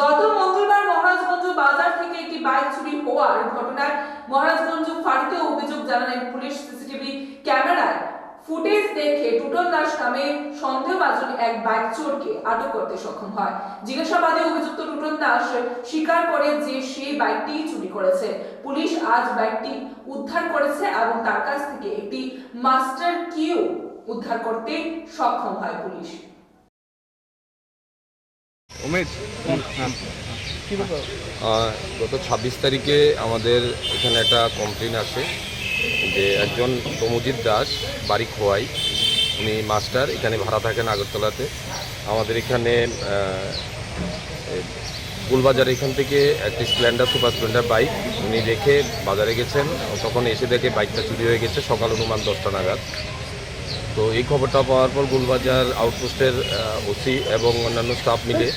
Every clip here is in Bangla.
গত মঙ্গলবার মহারাজগঞ্জ বাজার থেকে একটি বাইক চুরি হওয়ার ঘটনায় মহারাজগঞ্জ ফাঁড়িতে অভিযোগ জানালেন পুলিশ। সিসিটিভি ক্যামেরায় ফুটেজ দেখে টুটন দাস নামে সন্দেহভাজন এক বাইক চোরকে আটক করতে সক্ষম হয়। জিজ্ঞাসাবাদে অভিযুক্ত টুটন দাস স্বীকার করে যে সেই বাইকটি চুরি করেছে। পুলিশ আজ বাইকটি উদ্ধার করেছে এবং তার কাছ থেকে একটি মাস্টার কিও উদ্ধার করতে সক্ষম হয় পুলিশ। গত 26 তারিখে আমাদের এখানে একটা কমপ্লেন আসে যে একজন তমুজিৎ দাস বাড়ি খোয়াই, উনি মাস্টার, এখানে ভাড়া থাকেন আগরতলাতে। আমাদের এখানে গুলবাজার এখান থেকে একটি সুপার স্প্লেন্ডার বাইক উনি রেখে বাজারে গেছেন, তখন এসে দেখে বাইকটা চুরি হয়ে গেছে সকাল অনুমান 10টা নাগাদ। তো এই খবরটা পাওয়ার পর গুলবাজার আউটপোস্টের ওসি এবং অন্যান্য স্টাফ মিলে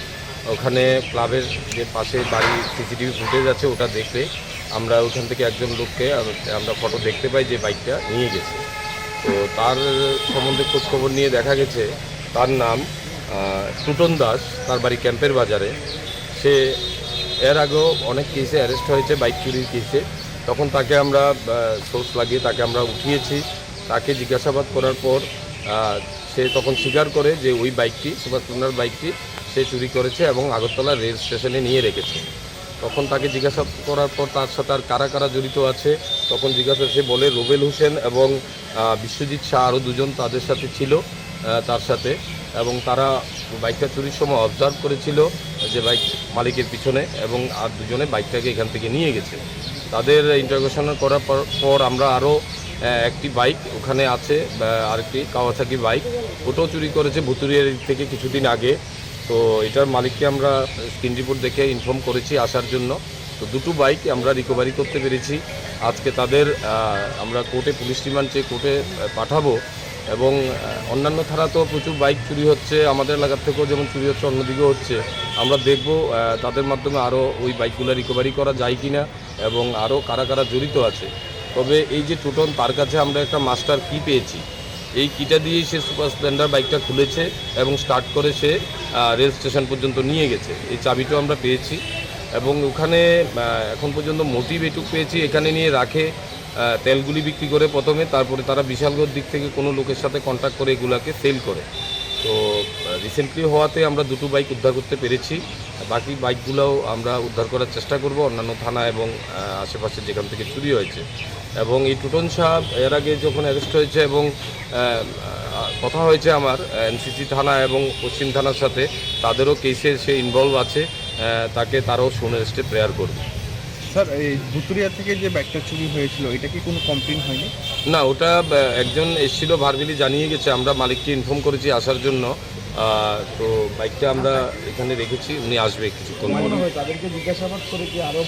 ওখানে ক্লাবের যে পাশে বাড়ি সিসিটিভি ফুটেজ আছে ওটা দেখে আমরা ওখান থেকে একজন লোককে আমরা ফটো দেখতে পাই যে বাইকটা নিয়ে গেছে। তো তার সম্বন্ধে খোঁজখবর নিয়ে দেখা গেছে তার নাম টুটন দাস, তার বাড়ি ক্যাম্পের বাজারে। সে এর আগেও অনেক কেসে অ্যারেস্ট হয়েছে বাইক চুরির কেসে। তখন তাকে আমরা সোর্স লাগিয়ে তাকে আমরা উঠিয়েছি। তাকে জিজ্ঞাসাবাদ করার পর সে তখন স্বীকার করে যে ওই বাইকটি সুপার স্প্লেন্ডার বাইকটি সে চুরি করেছে এবং আগরতলা রেল স্টেশনে নিয়ে রেখেছে। তখন তাকে জিজ্ঞাসা করার পর তার সাথে আর কারা কারা জড়িত আছে তখন জিজ্ঞাসা সে বলে রুবেল হোসেন এবং বিশ্বজিৎ শাহ আরও দুজন তাদের সাথে ছিল তার সাথে, এবং তারা বাইকটা চুরির সময় অবজার্ভ করেছিল যে বাইক মালিকের পিছনে, এবং আর দুজনে বাইকটাকে এখান থেকে নিয়ে গেছে। তাদের ইন্টারোগেশন করার পর আমরা আরও একটি বাইক ওখানে আছে, আরেকটি কাওয়াসাকি বাইক, ওটাও চুরি করেছে ভুতুরিয়ার থেকে কিছুদিন আগে। তো এটার মালিককে আমরা স্ক্রিন রিপোর্ট দেখে ইনফর্ম করেছি আসার জন্য। তো দুটো বাইক আমরা রিকভারি করতে পেরেছি। আজকে তাদের আমরা কোর্টে পুলিশ রিমান্ড চেয়ে কোর্টে পাঠাবো, এবং অন্যান্য থানা তো প্রচুর বাইক চুরি হচ্ছে, আমাদের এলাকার থেকেও যেমন চুরি হচ্ছে অন্যদিকেও হচ্ছে। আমরা দেখব তাদের মাধ্যমে আরও ওই বাইকগুলো রিকভারি করা যায় কি না এবং আরও কারা কারা জড়িত আছে। তবে এই যে টুটন, তার কাছে আমরা একটা মাস্টার কি পেয়েছি, এই কিটা দিয়েই সে সুপার স্প্লেন্ডার বাইকটা খুলেছে এবং স্টার্ট করে সে রেল স্টেশন পর্যন্ত নিয়ে গেছে। এই চাবিটাও আমরা পেয়েছি, এবং ওখানে এখন পর্যন্ত মোটিভ এটুক পেয়েছি, এখানে নিয়ে রাখে তেলগুলি বিক্রি করে প্রথমে, তারপরে তারা বিশালগড় দিক থেকে কোনো লোকের সাথে কন্ট্যাক্ট করে এগুলাকে সেল করে। তো রিসেন্টলি হওয়াতে আমরা দুটো বাইক উদ্ধার করতে পেরেছি। বাকি বাইকগুলোও আমরা উদ্ধার করার চেষ্টা করব অন্যান্য থানা এবং আশেপাশে যেখান থেকে চুরি হয়েছে। এবং এই টুটন সাহেব এর আগে যখন অ্যারেস্ট হয়েছে এবং কথা হয়েছে আমার এনসিসি থানা এবং পশ্চিম থানার সাথে, তাদেরও কেসে সে ইনভলভ আছে, তাকে তারাও সুনেস্টে প্রেয়ার করবে। স্যার, এই ভুতুরিয়া থেকে যে বাইকটা চুরি হয়েছিল এটা কি কোনো কমপ্লেন হয়নি? না, ওটা একজন এসেছিল, ভার্বেলি জানিয়ে গেছে, আমরা মালিককে ইনফর্ম করেছি আসার জন্য। তো বাইকটা আমরা এখানে রেখেছি, উনি আসবে কিছুক্ষণ। তাদেরকে জিজ্ঞাসাবাদ করে কি আরো